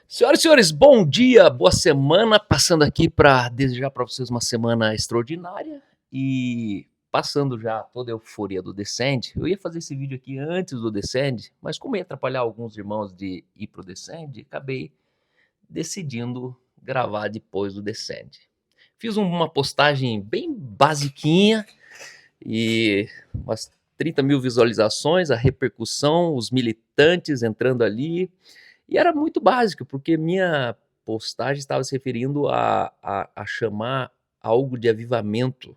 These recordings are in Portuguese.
Senhoras e senhores, bom dia, boa semana. Passando aqui para desejar para vocês uma semana extraordinária e passando já toda a euforia do Descend. Eu ia fazer esse vídeo aqui antes do Descend, mas como ia atrapalhar alguns irmãos de ir pro Descend, acabei decidindo gravar depois do Descend. Fiz uma postagem bem basiquinha e umas 30 mil visualizações, a repercussão, os militantes entrando ali. E era muito básico, porque minha postagem estava se referindo a chamar algo de avivamento,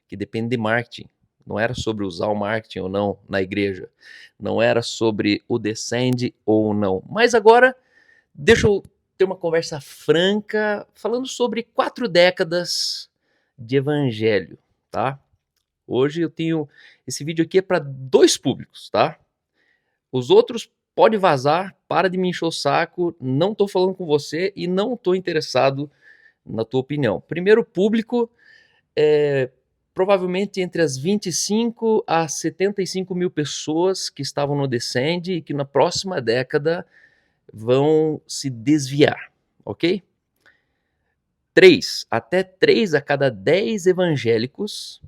que depende de marketing. Não era sobre usar o marketing ou não na igreja. Não era sobre o descende ou não. Mas agora, deixa eu ter uma conversa franca, falando sobre 4 décadas de evangelho, tá? Hoje eu tenho... Esse vídeo aqui é para 2 públicos, tá? Os outros pode vazar, para de me encher o saco, não estou falando com você e não estou interessado na tua opinião. Primeiro público é provavelmente entre as 25 a 75 mil pessoas que estavam no Descend e que na próxima década vão se desviar, ok? Até 3 a cada 10 evangélicos,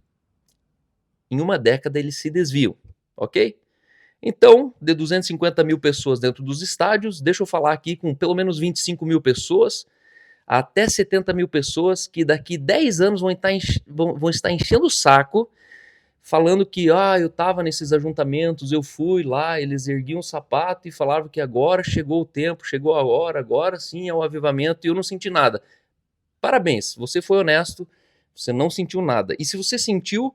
em uma década eles se desviam, ok? Então, de 250 mil pessoas dentro dos estádios, deixa eu falar aqui com pelo menos 25 mil pessoas, até 70 mil pessoas que daqui 10 anos vão estar enchendo o saco, falando que eu estava nesses ajuntamentos, eu fui lá, eles erguiam o sapato e falavam que agora chegou o tempo, chegou a hora, agora sim é o avivamento e eu não senti nada. Parabéns, você foi honesto, você não sentiu nada. E se você sentiu,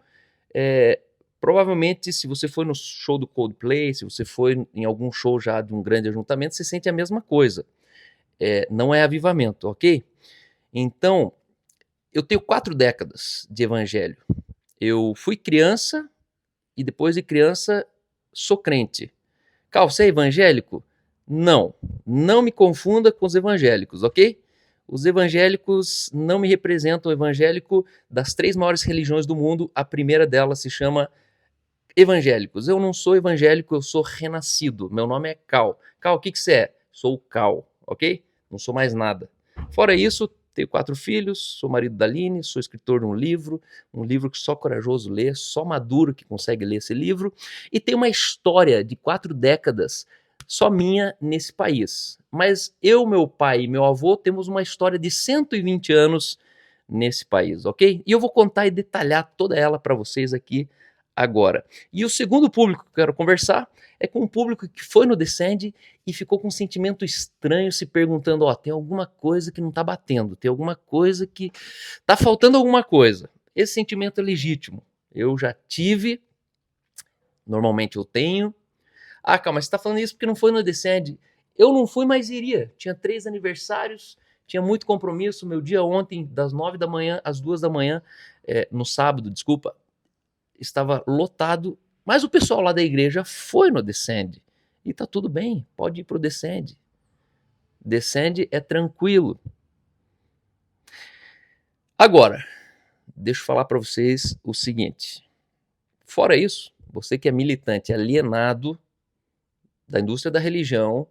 provavelmente, se você foi no show do Coldplay, se você foi em algum show já de um grande ajuntamento, você sente a mesma coisa. Não é avivamento, ok? Então, eu tenho 4 décadas de evangelho. Eu fui criança e depois de criança sou crente. Cal, você é evangélico? Não. Não me confunda com os evangélicos, ok? Os evangélicos não me representam. O evangélico das 3 maiores religiões do mundo, a primeira delas se chama evangélicos. Eu não sou evangélico, eu sou renascido. Meu nome é Cal. Cal, o que você é? Sou o Cal, ok? Não sou mais nada. Fora isso, tenho 4 filhos, sou marido da Aline, sou escritor de um livro que só corajoso lê, só maduro que consegue ler esse livro, e tem uma história de 4 décadas só minha nesse país. Mas eu, meu pai e meu avô temos uma história de 120 anos nesse país, ok? E eu vou contar e detalhar toda ela para vocês aqui agora. E o segundo público que eu quero conversar é com um público que foi no Descend e ficou com um sentimento estranho, se perguntando, tem alguma coisa que não tá batendo, tem alguma coisa que tá faltando alguma coisa. Esse sentimento é legítimo. Eu já tive, normalmente eu tenho. Calma, mas você tá falando isso porque não foi no Descend. Eu não fui, mas iria. Tinha 3 aniversários, tinha muito compromisso. Meu dia ontem, das 9 da manhã às 2 da manhã, no sábado, desculpa, estava lotado, mas o pessoal lá da igreja foi no Descend. E tá tudo bem, pode ir pro Descend. Descend é tranquilo. Agora, deixa eu falar para vocês o seguinte. Fora isso, você que é militante alienado da indústria da religião,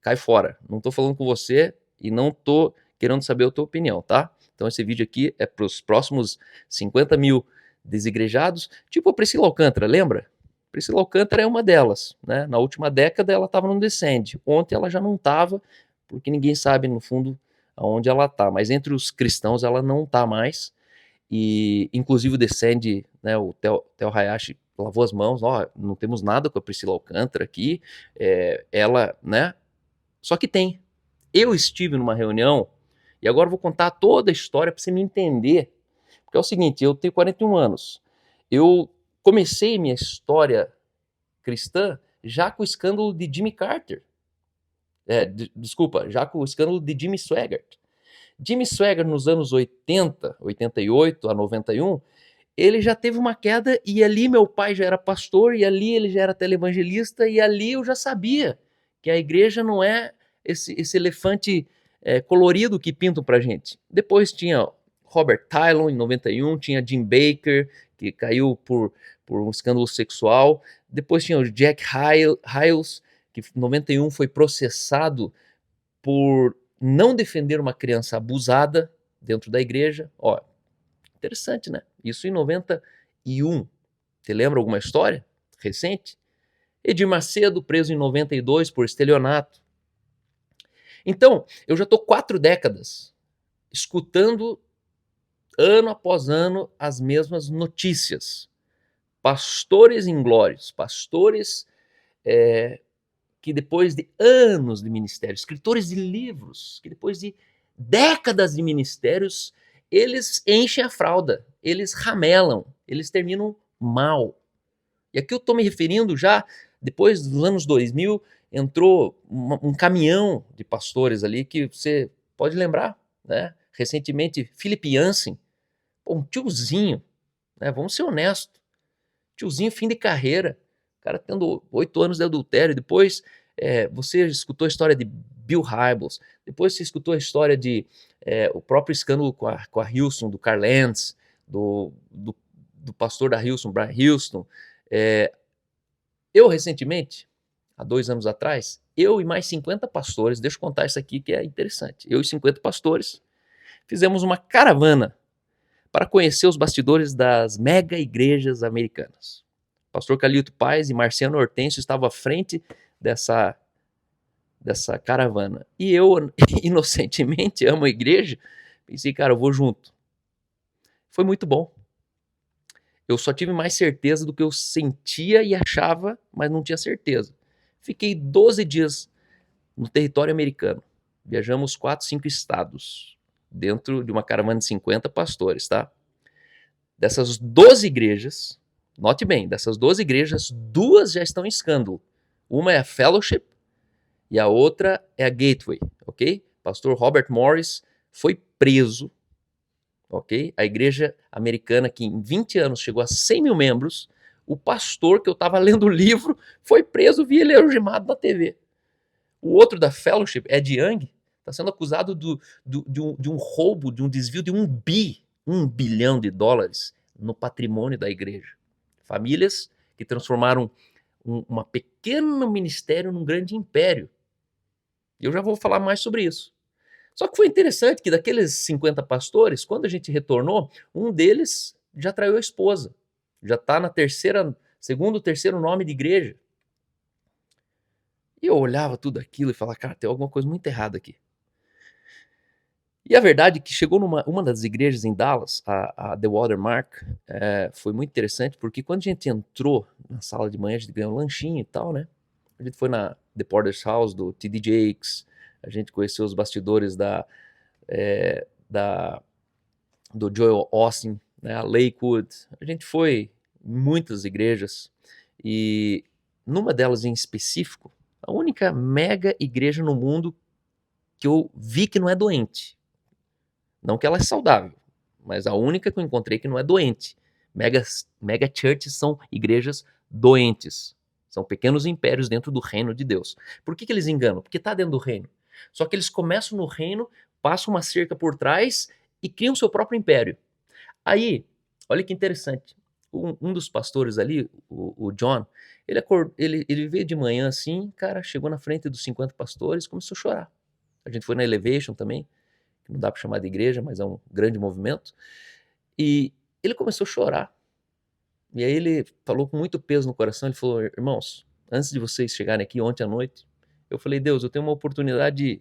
cai fora. Não tô falando com você e não tô querendo saber a tua opinião, tá? Então esse vídeo aqui é para os próximos 50 mil desigrejados, tipo a Priscila Alcântara, lembra? Priscila Alcântara é uma delas, né? Na última década ela estava no Descend. Ontem ela já não estava, porque ninguém sabe no fundo aonde ela está. Mas entre os cristãos ela não está mais. E inclusive o Descend, né? O Theo Hayashi lavou as mãos. Não temos nada com a Priscila Alcântara aqui. Ela, né? Só que tem. Eu estive numa reunião e agora eu vou contar toda a história para você me entender. Porque é o seguinte, eu tenho 41 anos. Eu comecei minha história cristã já com o escândalo de Jimmy Carter. Desculpa, já com o escândalo de Jimmy Swaggart. Jimmy Swaggart nos anos 80, 88 a 91, ele já teve uma queda e ali meu pai já era pastor e ali ele já era televangelista e ali eu já sabia que a igreja não é esse elefante colorido que pintam pra gente. Depois tinha Robert Tylon em 91, tinha Jim Baker, que caiu por um escândalo sexual. Depois tinha o Jack Hyles, que em 91 foi processado por não defender uma criança abusada dentro da igreja. Ó, interessante, né? Isso em 91. Você lembra alguma história recente? Edir Macedo, preso em 92 por estelionato. Então, eu já estou 4 décadas escutando, ano após ano, as mesmas notícias. Pastores inglórios, pastores que depois de anos de ministério, escritores de livros, que depois de décadas de ministérios, eles enchem a fralda, eles ramelam, eles terminam mal. E aqui eu estou me referindo já, depois dos anos 2000, entrou um caminhão de pastores ali que você pode lembrar, né? Recentemente, Philip Yancey, um tiozinho, né? Vamos ser honestos, tiozinho fim de carreira, o cara tendo 8 anos de adultério, depois você escutou a história de Bill Hybels, depois você escutou a história de o próprio escândalo com a Hillsong, do Carl Lentz, do pastor da Hillsong, Brian Houston. Eu recentemente, há 2 anos atrás, eu e mais 50 pastores, deixa eu contar isso aqui que é interessante, eu e 50 pastores fizemos uma caravana para conhecer os bastidores das mega igrejas americanas. O pastor Calito Paes e Marciano Hortêncio estavam à frente dessa caravana. E eu, inocentemente, amo a igreja, pensei, cara, eu vou junto. Foi muito bom. Eu só tive mais certeza do que eu sentia e achava, mas não tinha certeza. Fiquei 12 dias no território americano. Viajamos 4, 5 estados, dentro de uma caravana de 50 pastores, tá? Dessas 12 igrejas, note bem, dessas 12 igrejas, 2 já estão em escândalo. Uma é a Fellowship e a outra é a Gateway, ok? Pastor Robert Morris foi preso, ok? A igreja americana que em 20 anos chegou a 100 mil membros, o pastor que eu estava lendo o livro foi preso, vi ele algemado na TV. O outro da Fellowship, Ed Young, está sendo acusado de um roubo, de um desvio de $1 bilhão no patrimônio da igreja. Famílias que transformaram um pequeno ministério num grande império. E eu já vou falar mais sobre isso. Só que foi interessante que daqueles 50 pastores, quando a gente retornou, um deles já traiu a esposa. Já está na segundo, terceiro nome de igreja. E eu olhava tudo aquilo e falava, cara, tem alguma coisa muito errada aqui. E a verdade é que chegou uma das igrejas em Dallas, a The Watermark, foi muito interessante, porque quando a gente entrou na sala de manhã, a gente ganhou um lanchinho e tal, né? A gente foi na The Porter's House, do T.D. Jakes, a gente conheceu os bastidores do Joel Austin, né? A Lakewood. A gente foi em muitas igrejas, e numa delas em específico, a única mega igreja no mundo que eu vi que não é doente. Não que ela é saudável, mas a única que eu encontrei que não é doente. Mega churches são igrejas doentes. São pequenos impérios dentro do reino de Deus. Por que eles enganam? Porque está dentro do reino. Só que eles começam no reino, passam uma cerca por trás e criam seu próprio império. Aí, olha que interessante. Um dos pastores ali, o John, ele veio de manhã assim, cara, chegou na frente dos 50 pastores e começou a chorar. A gente foi na Elevation também, que não dá para chamar de igreja, mas é um grande movimento. E ele começou a chorar. E aí ele falou com muito peso no coração, ele falou, irmãos, antes de vocês chegarem aqui ontem à noite, eu falei, Deus, eu tenho uma oportunidade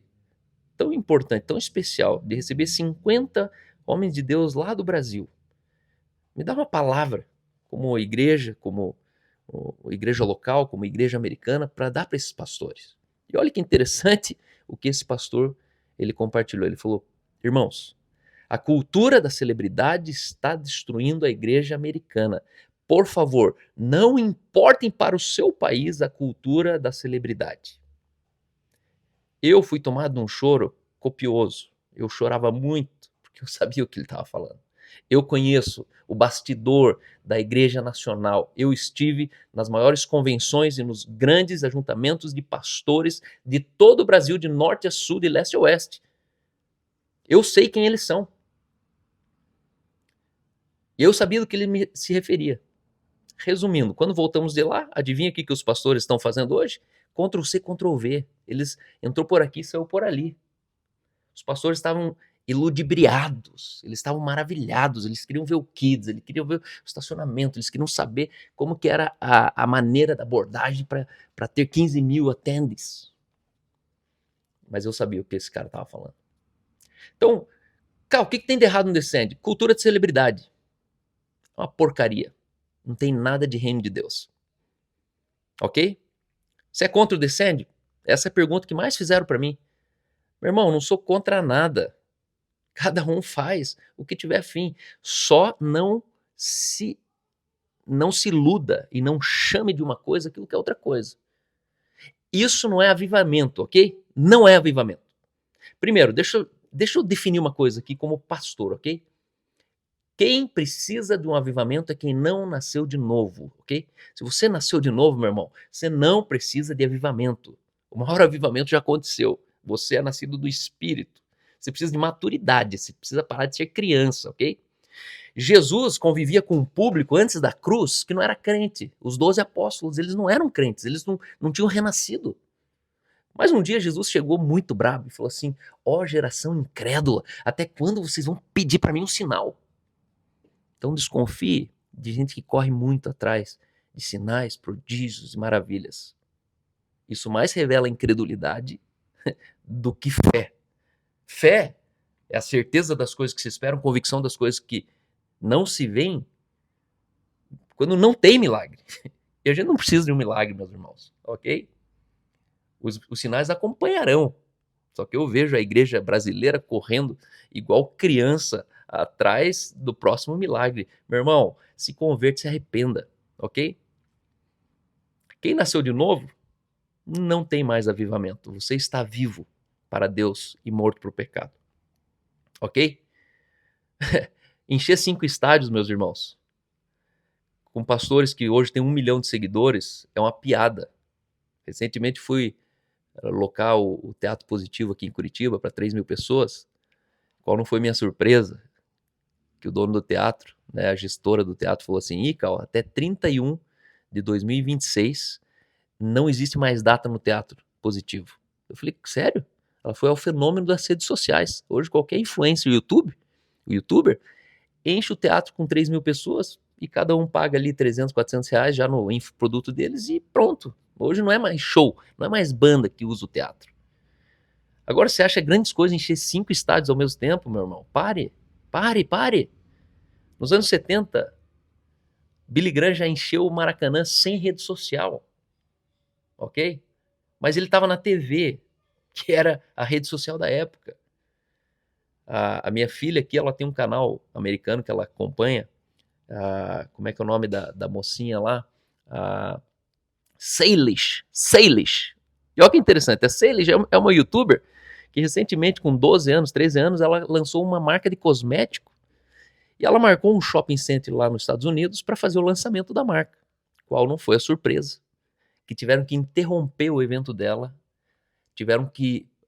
tão importante, tão especial, de receber 50 homens de Deus lá do Brasil. Me dá uma palavra, como igreja, como igreja local, como igreja americana, para dar para esses pastores. E olha que interessante o que esse pastor ele compartilhou. Ele falou, irmãos, a cultura da celebridade está destruindo a igreja americana. Por favor, não importem para o seu país a cultura da celebridade. Eu fui tomado de um choro copioso. Eu chorava muito, porque eu sabia o que ele estava falando. Eu conheço o bastidor da Igreja Nacional. Eu estive nas maiores convenções e nos grandes ajuntamentos de pastores de todo o Brasil, de norte a sul, de leste a oeste. Eu sei quem eles são. E eu sabia do que ele se referia. Resumindo, quando voltamos de lá, adivinha o que os pastores estão fazendo hoje? Ctrl-C, Ctrl-V. Eles entrou por aqui, saiu por ali. Os pastores estavam iludibriados, eles estavam maravilhados, eles queriam ver o Kids, eles queriam ver o estacionamento, eles queriam saber como que era a maneira da abordagem para ter 15 mil attendees. Mas eu sabia o que esse cara estava falando. Então, cara, o que tem de errado no Descende? Cultura de celebridade. É uma porcaria. Não tem nada de reino de Deus. Ok? Você é contra o Descende? Essa é a pergunta que mais fizeram para mim. Meu irmão, não sou contra nada. Cada um faz o que tiver fim. Só não se iluda e não chame de uma coisa aquilo que é outra coisa. Isso não é avivamento, ok? Não é avivamento. Primeiro, deixa eu definir uma coisa aqui como pastor, ok? Quem precisa de um avivamento é quem não nasceu de novo, ok? Se você nasceu de novo, meu irmão, você não precisa de avivamento. O maior avivamento já aconteceu. Você é nascido do Espírito. Você precisa de maturidade, você precisa parar de ser criança, ok? Jesus convivia com um público antes da cruz que não era crente. Os 12 apóstolos, eles não eram crentes, eles não tinham renascido. Mas um dia Jesus chegou muito bravo e falou assim: ó geração incrédula, até quando vocês vão pedir para mim um sinal? Então desconfie de gente que corre muito atrás de sinais, prodígios e maravilhas. Isso mais revela incredulidade do que fé. Fé é a certeza das coisas que se esperam, convicção das coisas que não se veem, quando não tem milagre. E a gente não precisa de um milagre, meus irmãos, ok? Os sinais acompanharão. Só que eu vejo a igreja brasileira correndo igual criança atrás do próximo milagre. Meu irmão, se converte, se arrependa, ok? Quem nasceu de novo não tem mais avivamento. Você está vivo para Deus e morto para o pecado, ok? Encher 5 estádios, meus irmãos, com pastores que hoje têm 1 milhão de seguidores, é uma piada. Recentemente fui locar o Teatro Positivo aqui em Curitiba para 3 mil pessoas. Qual não foi minha surpresa? Que o dono do teatro, né, a gestora do teatro, falou assim: Ica, até 31 de 2026 não existe mais data no Teatro Positivo. Eu falei, sério? Ela foi ao fenômeno das redes sociais. Hoje qualquer influencer youtuber, enche o teatro com 3 mil pessoas e cada um paga ali 300, 400 reais já no infoproduto deles e pronto. Hoje não é mais show, não é mais banda que usa o teatro. Agora você acha grandes coisas encher 5 estádios ao mesmo tempo, meu irmão? Pare. Nos anos 70, Billy Graham já encheu o Maracanã sem rede social, ok? Mas ele estava na TV, que era a rede social da época. A minha filha aqui, ela tem um canal americano que ela acompanha. Como é que é o nome da mocinha lá? Salish. E olha que interessante, a Salish é uma youtuber que recentemente, com 12 anos, 13 anos, ela lançou uma marca de cosmético. E ela marcou um shopping center lá nos Estados Unidos para fazer o lançamento da marca. Qual não foi a surpresa? Que tiveram que interromper o evento dela,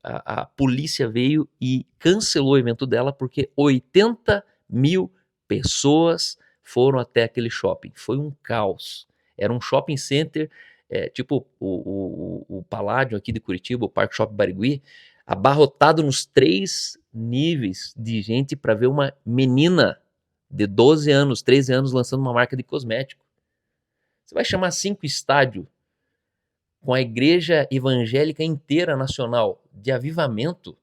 a polícia veio e cancelou o evento dela porque 80 mil pessoas foram até aquele shopping. Foi um caos. Era um shopping center, tipo o Paládio aqui de Curitiba, o Parque Shopping Barigui, abarrotado nos 3 níveis de gente para ver uma menina de 12 anos, 13 anos lançando uma marca de cosmético. Você vai chamar 5 estádios com a igreja evangélica inteira nacional de avivamento?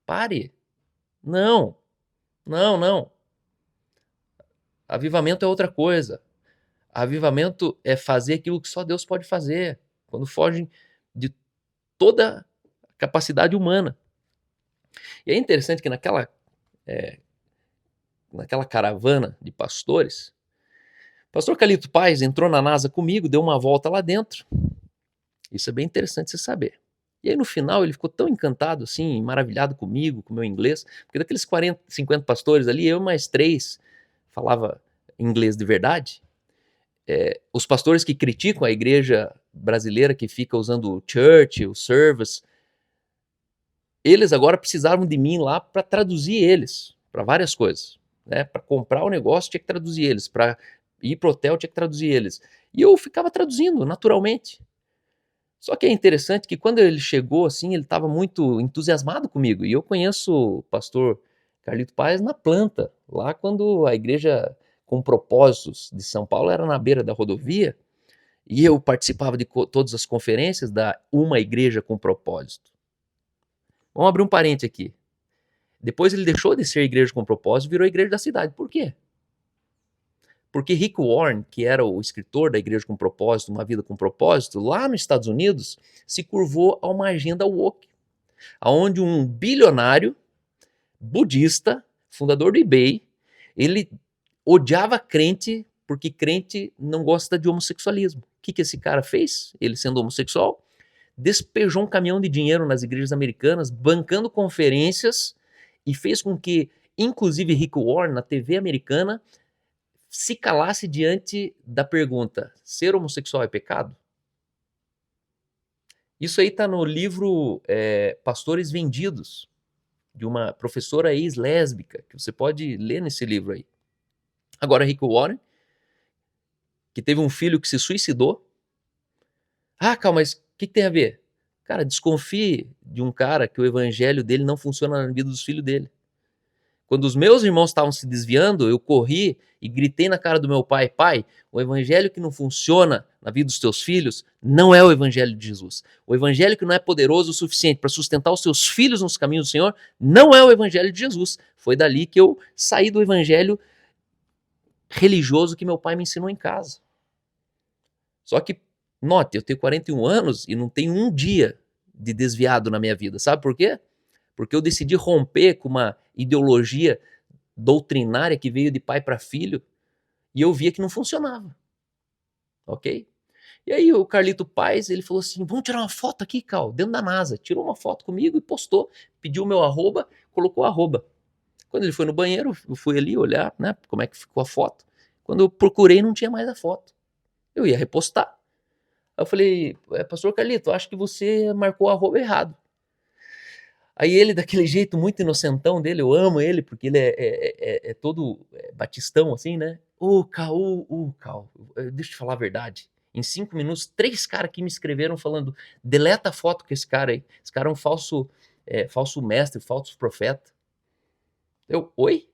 Pare. Não. Avivamento é outra coisa. Avivamento é fazer aquilo que só Deus pode fazer, quando fogem de toda a capacidade humana. E é interessante que naquela caravana de pastores, o pastor Calito Paz entrou na NASA comigo, deu uma volta lá dentro. Isso é bem interessante você saber. E aí no final ele ficou tão encantado, assim, maravilhado comigo, com o meu inglês, porque daqueles 40, 50 pastores ali, eu mais 3 falava inglês de verdade. Os pastores que criticam a igreja brasileira que fica usando o church, o service, eles agora precisavam de mim lá para traduzir eles para várias coisas. Né? Para comprar o negócio tinha que traduzir eles, para ir pro hotel tinha que traduzir eles. E eu ficava traduzindo naturalmente. Só que é interessante que quando ele chegou, assim, ele estava muito entusiasmado comigo. E eu conheço o pastor Carlito Paes na planta, lá quando a igreja com propósitos de São Paulo era na beira da rodovia, e eu participava de todas as conferências da Uma Igreja com Propósito. Vamos abrir um parente aqui. Depois ele deixou de ser igreja com propósito e virou igreja da cidade. Por quê? Porque Rick Warren, que era o escritor da Igreja com Propósito, Uma Vida com Propósito, lá nos Estados Unidos, se curvou a uma agenda woke, onde um bilionário budista, fundador do eBay, ele odiava crente porque crente não gosta de homossexualismo. O que esse cara fez? Ele sendo homossexual, despejou um caminhão de dinheiro nas igrejas americanas, bancando conferências, e fez com que, inclusive, Rick Warren, na TV americana, se calasse diante da pergunta: ser homossexual é pecado? Isso aí está no livro Pastores Vendidos, de uma professora ex-lésbica, que você pode ler nesse livro aí. Agora, Rick Warren, que teve um filho que se suicidou. Ah, calma, mas o que tem a ver? Cara, desconfie de um cara que o evangelho dele não funciona na vida dos filhos dele. Quando os meus irmãos estavam se desviando, eu corri e gritei na cara do meu pai: pai, o evangelho que não funciona na vida dos teus filhos não é o evangelho de Jesus. O evangelho que não é poderoso o suficiente para sustentar os seus filhos nos caminhos do Senhor não é o evangelho de Jesus. Foi dali que eu saí do evangelho religioso que meu pai me ensinou em casa. Só que, note, eu tenho 41 anos e não tenho um dia de desviado na minha vida. Sabe por quê? Porque eu decidi romper com uma ideologia doutrinária que veio de pai para filho e eu via que não funcionava. Ok? E aí o Carlito Paes, ele falou assim: vamos tirar uma foto aqui, Cal, dentro da NASA. Tirou uma foto comigo e postou. Pediu o meu arroba, colocou arroba. Quando ele foi no banheiro, eu fui ali olhar, né, como é que ficou a foto. Quando eu procurei, não tinha mais a foto. Eu ia repostar. Aí eu falei: pastor Carlito, acho que você marcou o arroba errado. Aí ele, daquele jeito muito inocentão dele, eu amo ele, porque ele é todo batistão, assim, né? Cal, deixa eu te falar a verdade. Em 5 minutos, 3 caras aqui me escreveram falando: deleta a foto com esse cara aí. Esse cara é um falso mestre, falso profeta. Oi?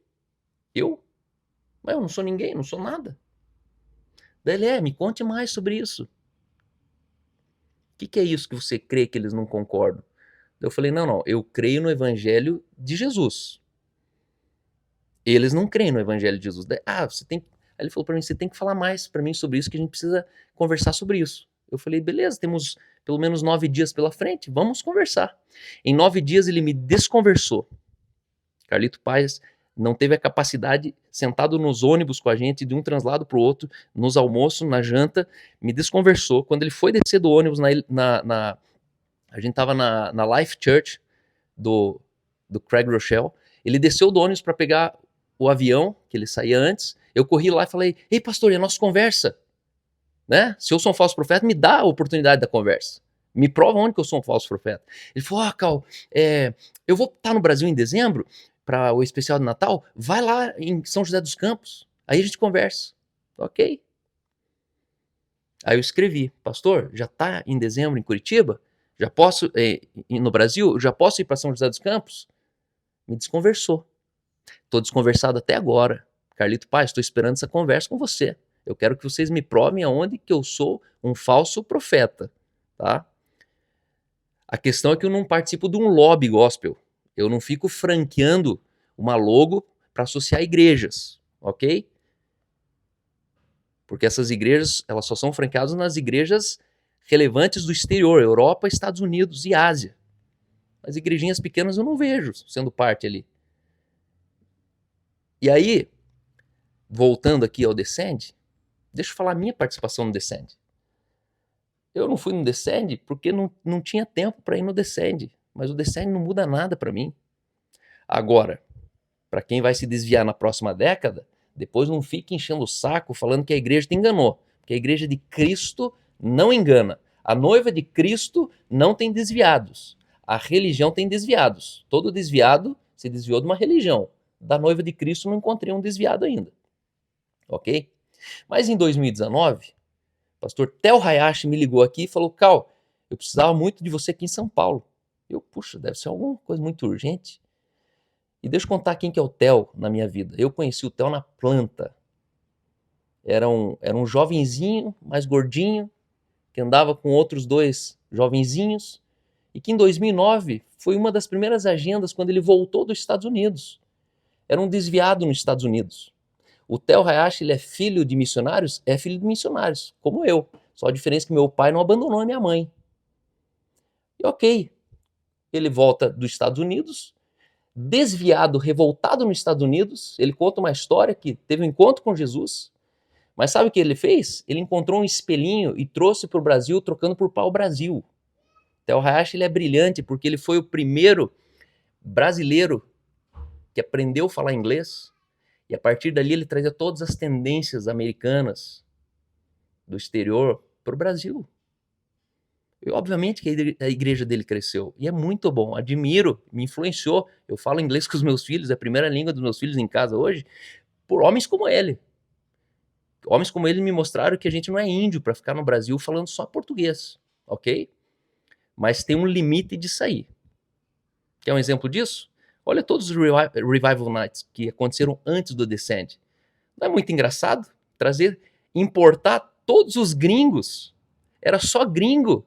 Eu? Mas eu não sou ninguém, não sou nada. Daí ele, me conte mais sobre isso. O que é isso que você crê que eles não concordam? Eu falei: não, eu creio no evangelho de Jesus. Eles não creem no evangelho de Jesus. Você tem. Aí ele falou para mim: você tem que falar mais para mim sobre isso, que a gente precisa conversar sobre isso. Eu falei: beleza, temos pelo menos 9 dias pela frente, vamos conversar. Em 9 dias ele me desconversou. Carlito Paes não teve a capacidade, sentado nos ônibus com a gente, de um translado para o outro, nos almoços, na janta, me desconversou. Quando ele foi descer do ônibus, a gente estava na Life Church do Craig Rochelle, ele desceu do ônibus para pegar o avião, que ele saía antes. Eu corri lá e falei: ei, pastor, e a nossa conversa? Né? Se eu sou um falso profeta, me dá a oportunidade da conversa. Me prova onde que eu sou um falso profeta. Ele falou: Cal, eu vou estar no Brasil em dezembro para o especial de Natal. Vai lá em São José dos Campos. Aí a gente conversa. Ok. Aí eu escrevi: pastor, já está em dezembro em Curitiba? Já posso ir no Brasil? Já posso ir para São José dos Campos? Me desconversou. Estou desconversado até agora. Carlito Paes, estou esperando essa conversa com você. Eu quero que vocês me provem aonde que eu sou um falso profeta, tá? A questão é que eu não participo de um lobby gospel. Eu não fico franqueando uma logo para associar igrejas, ok? Porque essas igrejas, elas só são franqueadas nas igrejas relevantes do exterior, Europa, Estados Unidos e Ásia. As igrejinhas pequenas eu não vejo sendo parte ali. E aí, voltando aqui ao Descend, deixa eu falar a minha participação no Descend. Eu não fui no Descend porque não tinha tempo para ir no Descend, mas o Descend não muda nada para mim. Agora, para quem vai se desviar na próxima década, depois não fique enchendo o saco falando que a igreja te enganou, porque a igreja de Cristo não engana. A noiva de Cristo não tem desviados. A religião tem desviados. Todo desviado se desviou de uma religião. Da noiva de Cristo não encontrei um desviado ainda. Ok? Mas em 2019, o pastor Tel Hayashi me ligou aqui e falou: Cal, eu precisava muito de você aqui em São Paulo. Eu, puxa, deve ser alguma coisa muito urgente. E deixa eu contar quem que é o Theo na minha vida. Eu conheci o Theo na planta. Era um jovenzinho, mais gordinho, que andava com outros dois jovenzinhos, e que em 2009 foi uma das primeiras agendas quando ele voltou dos Estados Unidos. Era um desviado nos Estados Unidos. O Theo Hayashi, ele é filho de missionários? É filho de missionários, como eu. Só a diferença é que meu pai não abandonou a minha mãe. E ok, ele volta dos Estados Unidos, desviado, revoltado nos Estados Unidos. Ele conta uma história que teve um encontro com Jesus, mas sabe o que ele fez? Ele encontrou um espelhinho e trouxe para o Brasil, trocando por pau-brasil. Theo Hayashi, ele é brilhante porque ele foi o primeiro brasileiro que aprendeu a falar inglês, e a partir dali ele trazia todas as tendências americanas do exterior para o Brasil. E obviamente que a igreja dele cresceu, e é muito bom, admiro, me influenciou. Eu falo inglês com os meus filhos, é a primeira língua dos meus filhos em casa hoje, por homens como ele. Homens como ele me mostraram que a gente não é índio para ficar no Brasil falando só português, ok? Mas tem um limite de sair. Quer um exemplo disso? Olha todos os Revival Nights que aconteceram antes do Descend. Não é muito engraçado importar todos os gringos? Era só gringo.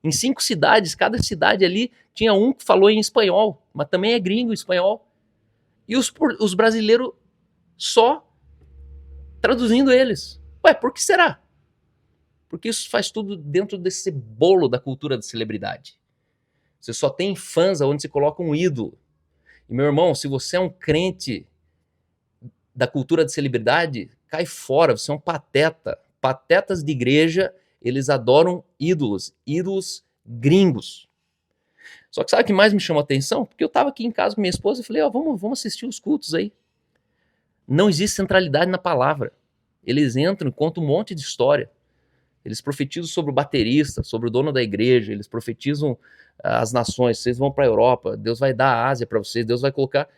Em 5 cidades, cada cidade ali tinha um que falou em espanhol, mas também é gringo espanhol. E os brasileiros só traduzindo eles. Ué, por que será? Porque isso faz tudo dentro desse bolo da cultura da celebridade. Você só tem fãs onde você coloca um ídolo. E, meu irmão, se você é um crente da cultura de celebridade, cai fora, você é um pateta. Patetas de igreja, eles adoram ídolos gringos. Só que sabe o que mais me chamou a atenção? Porque eu estava aqui em casa com minha esposa e falei, vamos assistir os cultos aí. Não existe centralidade na palavra. Eles entram e contam um monte de história. Eles profetizam sobre o baterista, sobre o dono da igreja, eles profetizam as nações, vocês vão para a Europa, Deus vai dar a Ásia para vocês, Deus vai colocar...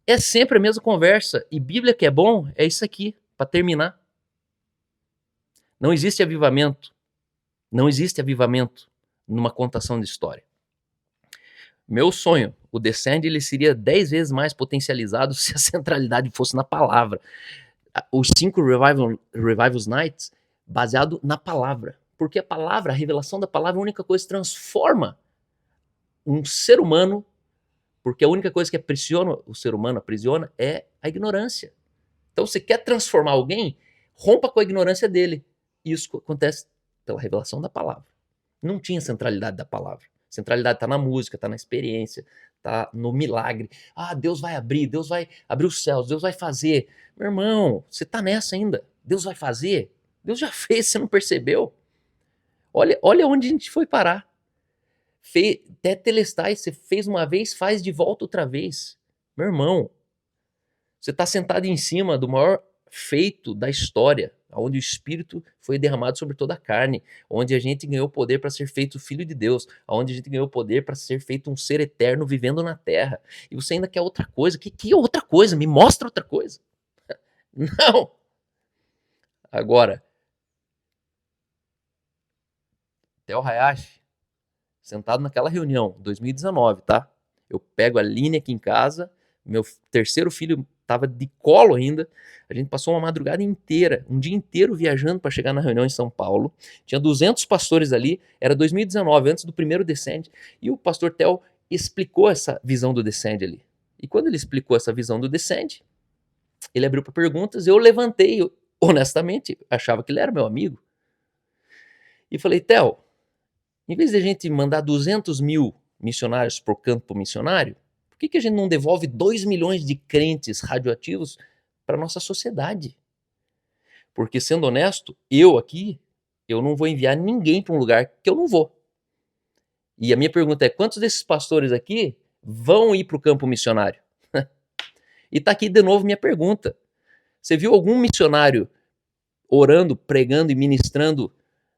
É sempre a mesma conversa. E Bíblia que é bom é isso aqui, para terminar. Não existe avivamento. Não existe avivamento numa contação de história. Meu sonho, o Descend, ele seria 10 vezes mais potencializado se a centralidade fosse na palavra. Os 5 Revivals Nights, baseado na palavra. Porque a palavra, a revelação da palavra, é a única coisa que transforma um ser humano, porque a única coisa que aprisiona o ser humano, aprisiona, é a ignorância. Então, você quer transformar alguém, rompa com a ignorância dele. Isso acontece pela revelação da palavra. Não tinha centralidade da palavra. Centralidade está na música, está na experiência, está no milagre. Deus vai abrir os céus, Deus vai fazer. Meu irmão, você está nessa ainda. Deus vai fazer? Deus já fez, você não percebeu? Olha onde a gente foi parar. Tetelestai, você fez uma vez, faz de volta outra vez. Meu irmão, você está sentado em cima do maior feito da história, onde o Espírito foi derramado sobre toda a carne, onde a gente ganhou poder para ser feito filho de Deus, onde a gente ganhou poder para ser feito um ser eterno vivendo na terra. E você ainda quer outra coisa? Que outra coisa? Me mostra outra coisa. Não! Agora, Theo Hayashi, sentado naquela reunião, 2019, tá? Eu pego a linha aqui em casa, meu terceiro filho estava de colo ainda, a gente passou uma madrugada inteira, um dia inteiro viajando para chegar na reunião em São Paulo, tinha 200 pastores ali, era 2019, antes do primeiro Descend, e o pastor Theo explicou essa visão do Descend ali. E quando ele explicou essa visão do Descend, ele abriu para perguntas, eu levantei, honestamente, achava que ele era meu amigo, e falei, Theo, em vez de a gente mandar 200 mil missionários para o campo missionário, por que a gente não devolve 2 milhões de crentes radioativos para a nossa sociedade? Porque, sendo honesto, eu não vou enviar ninguém para um lugar que eu não vou. E a minha pergunta é, quantos desses pastores aqui vão ir para o campo missionário? E está aqui de novo minha pergunta. Você viu algum missionário orando, pregando e ministrando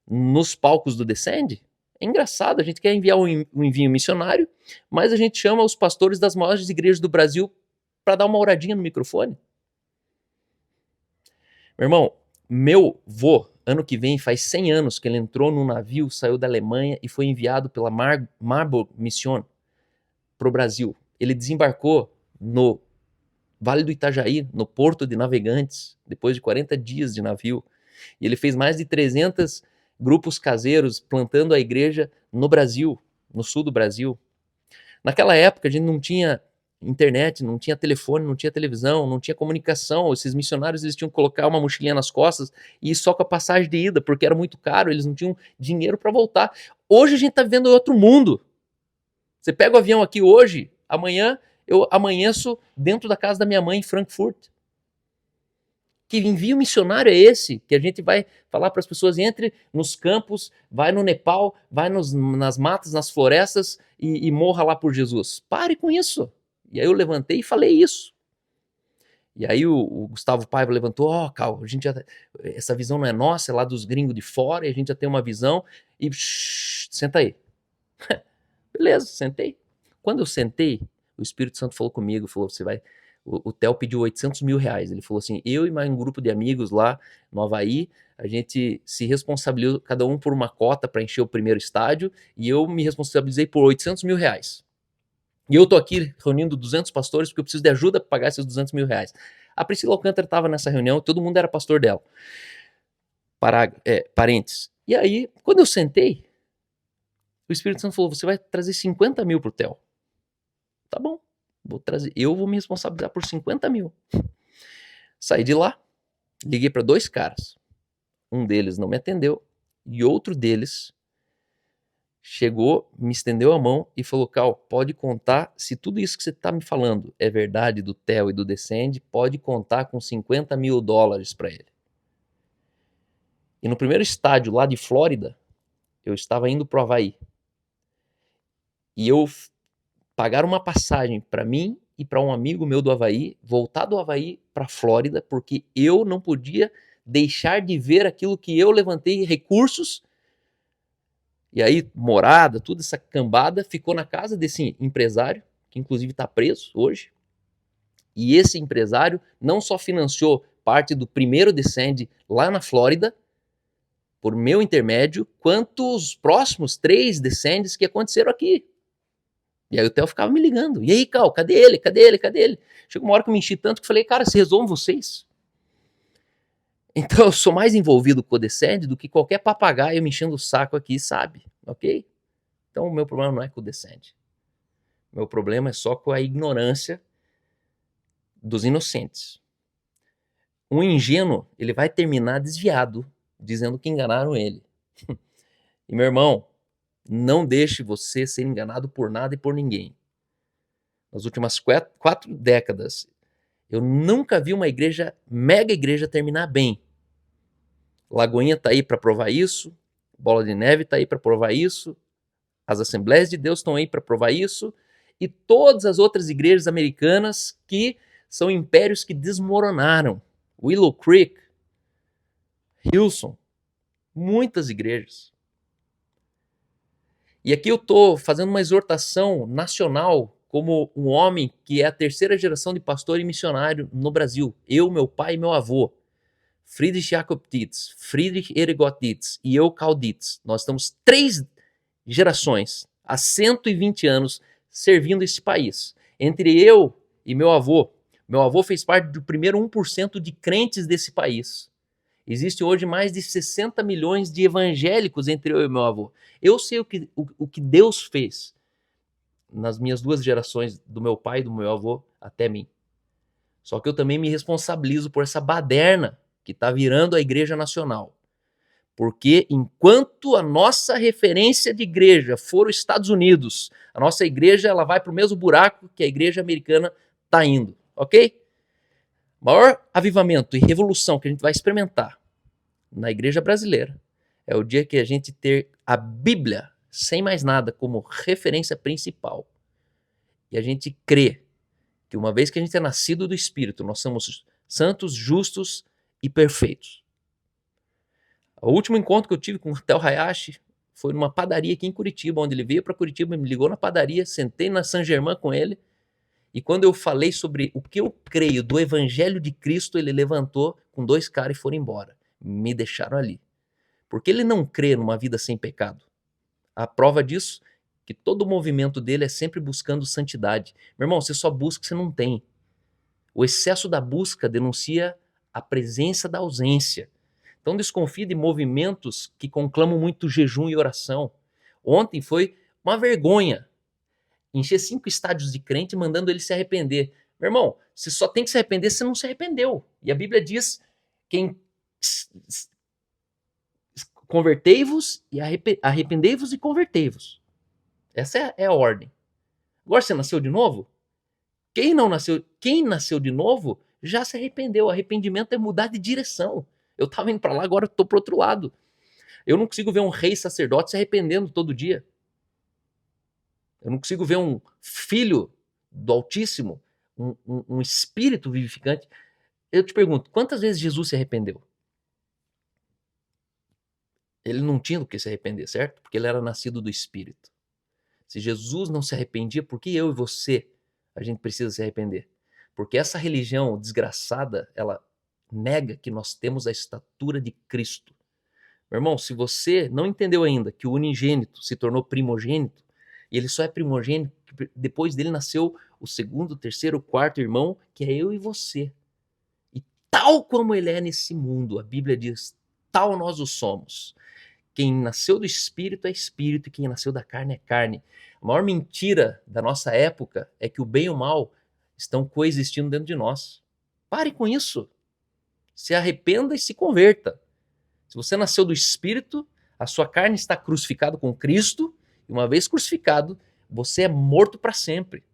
nos palcos do Descend? É engraçado, a gente quer enviar um envio missionário, mas a gente chama os pastores das maiores igrejas do Brasil para dar uma oradinha no microfone. Meu irmão, meu vô, ano que vem faz 100 anos que ele entrou num navio, saiu da Alemanha e foi enviado pela Marburg Mission para o Brasil. Ele desembarcou no Vale do Itajaí, no Porto de Navegantes, depois de 40 dias de navio. E ele fez mais de 300 grupos caseiros plantando a igreja no Brasil, no sul do Brasil. Naquela época a gente não tinha internet, não tinha telefone, não tinha televisão, não tinha comunicação. Esses missionários eles tinham que colocar uma mochilinha nas costas e ir só com a passagem de ida, porque era muito caro, eles não tinham dinheiro para voltar. Hoje a gente está vivendo outro mundo. Você pega o avião aqui hoje, amanhã eu amanheço dentro da casa da minha mãe em Frankfurt. Que envio missionário é esse? Que a gente vai falar para as pessoas, entre nos campos, vai no Nepal, vai nas matas, nas florestas e morra lá por Jesus. Pare com isso. E aí eu levantei e falei isso. E aí o Gustavo Paiva levantou, Cal, essa visão não é nossa, é lá dos gringos de fora, e a gente já tem uma visão, e senta aí. Beleza, sentei. Quando eu sentei, o Espírito Santo falou comigo, falou, você vai... O Theo pediu 800 mil reais. Ele falou assim, eu e mais um grupo de amigos lá no Havaí, a gente se responsabilizou, cada um por uma cota para encher o primeiro estádio, e eu me responsabilizei por 800 mil reais. E eu tô aqui reunindo 200 pastores porque eu preciso de ajuda para pagar esses 200 mil reais. A Priscila Alcântara estava nessa reunião, todo mundo era pastor dela. Parentes. E aí, quando eu sentei, o Espírito Santo falou, você vai trazer 50 mil pro Theo. Tá bom. Eu vou me responsabilizar por 50 mil. Saí de lá, liguei para 2 caras. Um deles não me atendeu e outro deles chegou, me estendeu a mão e falou, Cal, pode contar, se tudo isso que você está me falando é verdade do Theo e do Descende, pode contar com 50 mil dólares para ele. E no primeiro estádio lá de Flórida, eu estava indo pro Havaí. E eu pagaram uma passagem para mim e para um amigo meu do Havaí, voltar do Havaí para Flórida, porque eu não podia deixar de ver aquilo que eu levantei recursos. E aí, morada, toda essa cambada, ficou na casa desse empresário, que inclusive está preso hoje. E esse empresário não só financiou parte do primeiro Descende lá na Flórida, por meu intermédio, quanto os próximos 3 Descendes que aconteceram aqui. E aí o Theo ficava me ligando. E aí, Cal, cadê ele? Cadê ele? Cadê ele? Chegou uma hora que eu me enchi tanto que falei, cara, se resolvam vocês. Então eu sou mais envolvido com o Descende do que qualquer papagaio me enchendo o saco aqui, sabe? Ok? Então o meu problema não é com o Descende. Meu problema é só com a ignorância dos inocentes. Um ingênuo, ele vai terminar desviado, dizendo que enganaram ele. E meu irmão, não deixe você ser enganado por nada e por ninguém. Nas últimas 4 décadas, eu nunca vi uma igreja, mega igreja, terminar bem. Lagoinha está aí para provar isso, Bola de Neve está aí para provar isso, as Assembleias de Deus estão aí para provar isso, e todas as outras igrejas americanas que são impérios que desmoronaram. Willow Creek, Hillsong, muitas igrejas. E aqui eu estou fazendo uma exortação nacional como um homem que é a 3ª geração de pastor e missionário no Brasil. Eu, meu pai e meu avô. Friedrich Jakob Dietz, Friedrich Erigot Dietz e eu, Cal Dietz. Nós estamos 3 gerações, há 120 anos, servindo esse país. Entre eu e meu avô fez parte do primeiro 1% de crentes desse país. Existe hoje mais de 60 milhões de evangélicos entre eu e meu avô. Eu sei o que Deus fez nas minhas 2 gerações, do meu pai e do meu avô até mim. Só que eu também me responsabilizo por essa baderna que está virando a Igreja Nacional. Porque enquanto a nossa referência de igreja for os Estados Unidos, a nossa igreja ela vai para o mesmo buraco que a igreja americana está indo, ok? O maior avivamento e revolução que a gente vai experimentar na igreja brasileira é o dia que a gente ter a Bíblia, sem mais nada, como referência principal. E a gente crê que uma vez que a gente é nascido do Espírito, nós somos santos, justos e perfeitos. O último encontro que eu tive com o Theo Hayashi foi numa padaria aqui em Curitiba, onde ele veio para Curitiba, me ligou na padaria, sentei na Saint Germain com ele, e quando eu falei sobre o que eu creio do Evangelho de Cristo, ele levantou com 2 caras e foram embora. Me deixaram ali. Porque ele não crê numa vida sem pecado. A prova disso é que todo o movimento dele é sempre buscando santidade. Meu irmão, você só busca o que você não tem. O excesso da busca denuncia a presença da ausência. Então desconfie de movimentos que conclamam muito jejum e oração. Ontem foi uma vergonha encher 5 estádios de crente mandando ele se arrepender. Meu irmão, você só tem que se arrepender se você não se arrependeu. E a Bíblia diz: quem convertei-vos e arrependei-vos e convertei-vos. Essa é a ordem. Agora você nasceu de novo? Quem nasceu de novo já se arrependeu. Arrependimento é mudar de direção. Eu estava indo para lá, agora estou para o outro lado. Eu não consigo ver um rei sacerdote se arrependendo todo dia. Eu não consigo ver um filho do Altíssimo, um espírito vivificante. Eu te pergunto, quantas vezes Jesus se arrependeu? Ele não tinha do que se arrepender, certo? Porque ele era nascido do Espírito. Se Jesus não se arrependia, por que eu e você, a gente precisa se arrepender? Porque essa religião desgraçada, ela nega que nós temos a estatura de Cristo. Meu irmão, se você não entendeu ainda que o unigênito se tornou primogênito, e ele só é primogênito, depois dele nasceu o segundo, terceiro, quarto irmão, que é eu e você. E tal como ele é nesse mundo, a Bíblia diz, tal nós o somos. Quem nasceu do Espírito é Espírito e quem nasceu da carne é carne. A maior mentira da nossa época é que o bem e o mal estão coexistindo dentro de nós. Pare com isso. Se arrependa e se converta. Se você nasceu do Espírito, a sua carne está crucificada com Cristo, e uma vez crucificado, você é morto para sempre.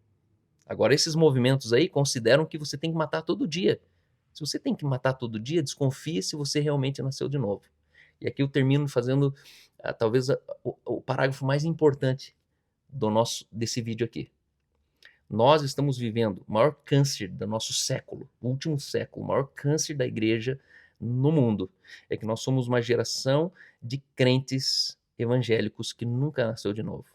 Agora, esses movimentos aí consideram que você tem que matar todo dia. Se você tem que matar todo dia, desconfie se você realmente nasceu de novo. E aqui eu termino fazendo talvez o parágrafo mais importante desse vídeo aqui. Nós estamos vivendo o maior câncer do nosso século, o último século, o maior câncer da igreja no mundo. É que nós somos uma geração de crentes evangélicos que nunca nasceu de novo.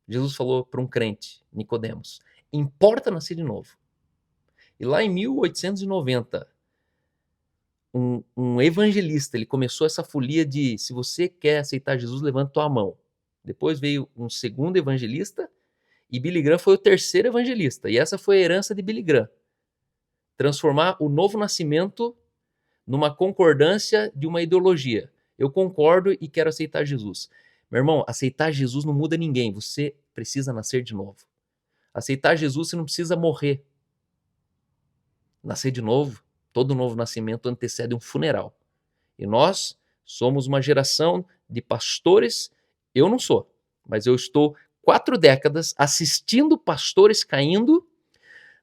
Jesus falou para um crente, Nicodemos, importa nascer de novo. E lá em 1890, um evangelista, ele começou essa folia de, se você quer aceitar Jesus, levanta tua mão. Depois veio um segundo evangelista, e Billy Graham foi o terceiro evangelista. E essa foi a herança de Billy Graham. Transformar o novo nascimento numa concordância de uma ideologia. Eu concordo e quero aceitar Jesus. Meu irmão, aceitar Jesus não muda ninguém. Você precisa nascer de novo. Aceitar Jesus, você não precisa morrer. Nascer de novo, todo novo nascimento antecede um funeral. E nós somos uma geração de pastores. Eu não sou, mas eu estou 4 décadas assistindo pastores caindo,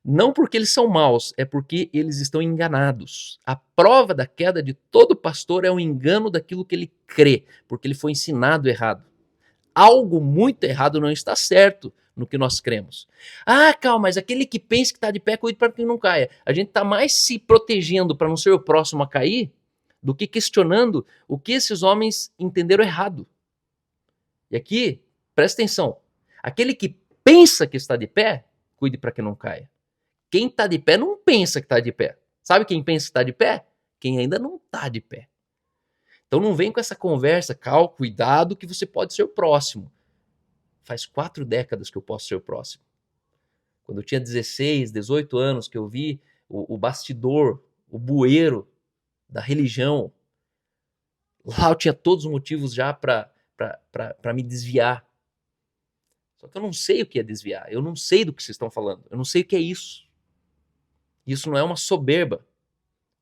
não porque eles são maus, é porque eles estão enganados. A prova da queda de todo pastor é o engano daquilo que ele crê, porque ele foi ensinado errado. Algo muito errado não está certo no que nós cremos. Ah, calma, mas aquele que pensa que está de pé, cuide para que não caia. A gente está mais se protegendo para não ser o próximo a cair do que questionando o que esses homens entenderam errado. E aqui, presta atenção, aquele que pensa que está de pé, cuide para que não caia. Quem está de pé não pensa que está de pé. Sabe quem pensa que está de pé? Quem ainda não está de pé. Então não vem com essa conversa, cuidado que você pode ser o próximo. Faz 4 décadas que eu posso ser o próximo. Quando eu tinha 16, 18 anos, que eu vi o bastidor, o bueiro da religião, lá eu tinha todos os motivos já para me desviar. Só que eu não sei o que é desviar, eu não sei do que vocês estão falando, eu não sei o que é isso. Isso não é uma soberba,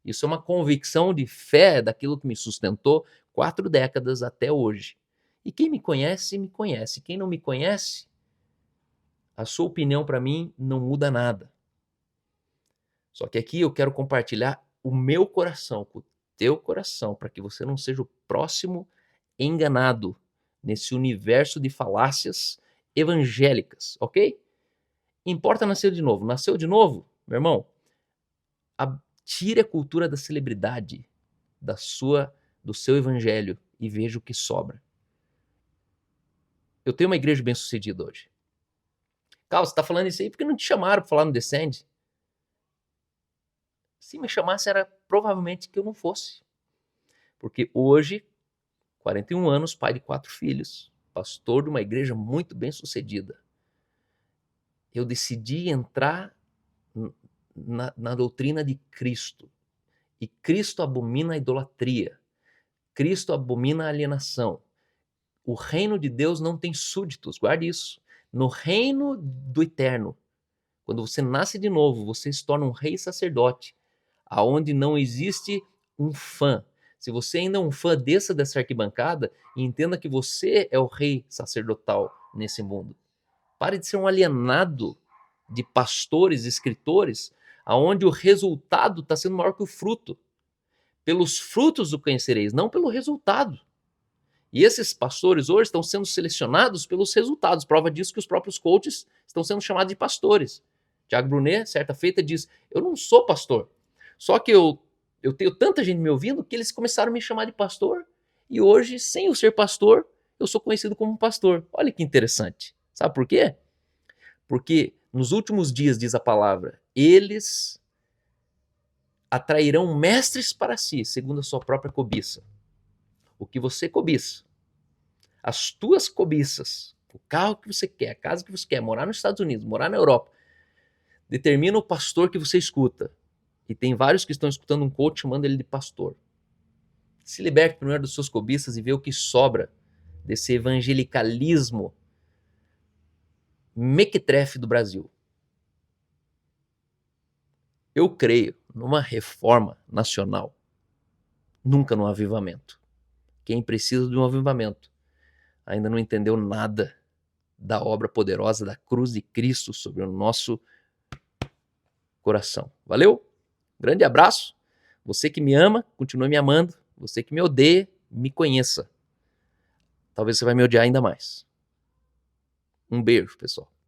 isso é uma convicção de fé daquilo que me sustentou 4 décadas até hoje. E quem me conhece, me conhece. Quem não me conhece, a sua opinião para mim não muda nada. Só que aqui eu quero compartilhar o meu coração com o teu coração, para que você não seja o próximo enganado nesse universo de falácias evangélicas, ok? Importa nascer de novo. Nasceu de novo, meu irmão? Tire a cultura da celebridade do seu evangelho e veja o que sobra. Eu tenho uma igreja bem-sucedida hoje. Carlos, você está falando isso aí porque não te chamaram para falar no Descende? Se me chamasse, era provavelmente que eu não fosse. Porque hoje, 41 anos, pai de 4 filhos, pastor de uma igreja muito bem sucedida. Eu decidi entrar na doutrina de Cristo. E Cristo abomina a idolatria. Cristo abomina a alienação. O reino de Deus não tem súditos, guarde isso. No reino do eterno, quando você nasce de novo, você se torna um rei sacerdote, aonde não existe um fã. Se você ainda é um fã, desça dessa arquibancada e entenda que você é o rei sacerdotal nesse mundo. Pare de ser um alienado de pastores, escritores, aonde o resultado está sendo maior que o fruto. Pelos frutos o conhecereis, não pelo resultado. E esses pastores hoje estão sendo selecionados pelos resultados. Prova disso que os próprios coaches estão sendo chamados de pastores. Tiago Brunet, certa feita, diz: eu não sou pastor. Só que eu tenho tanta gente me ouvindo que eles começaram a me chamar de pastor. E hoje, sem eu ser pastor, eu sou conhecido como pastor. Olha que interessante. Sabe por quê? Porque nos últimos dias, diz a palavra, eles atrairão mestres para si, segundo a sua própria cobiça. O que você cobiça, as tuas cobiças, o carro que você quer, a casa que você quer, morar nos Estados Unidos, morar na Europa, determina o pastor que você escuta. E tem vários que estão escutando um coach chamando ele de pastor. Se liberte primeiro das suas cobiças e vê o que sobra desse evangelicalismo mequetrefe do Brasil. Eu creio numa reforma nacional, nunca num avivamento. Quem precisa de um avivamento ainda não entendeu nada da obra poderosa da cruz de Cristo sobre o nosso coração. Valeu? Grande abraço. Você que me ama, continue me amando. Você que me odeia, me conheça. Talvez você vai me odiar ainda mais. Um beijo, pessoal.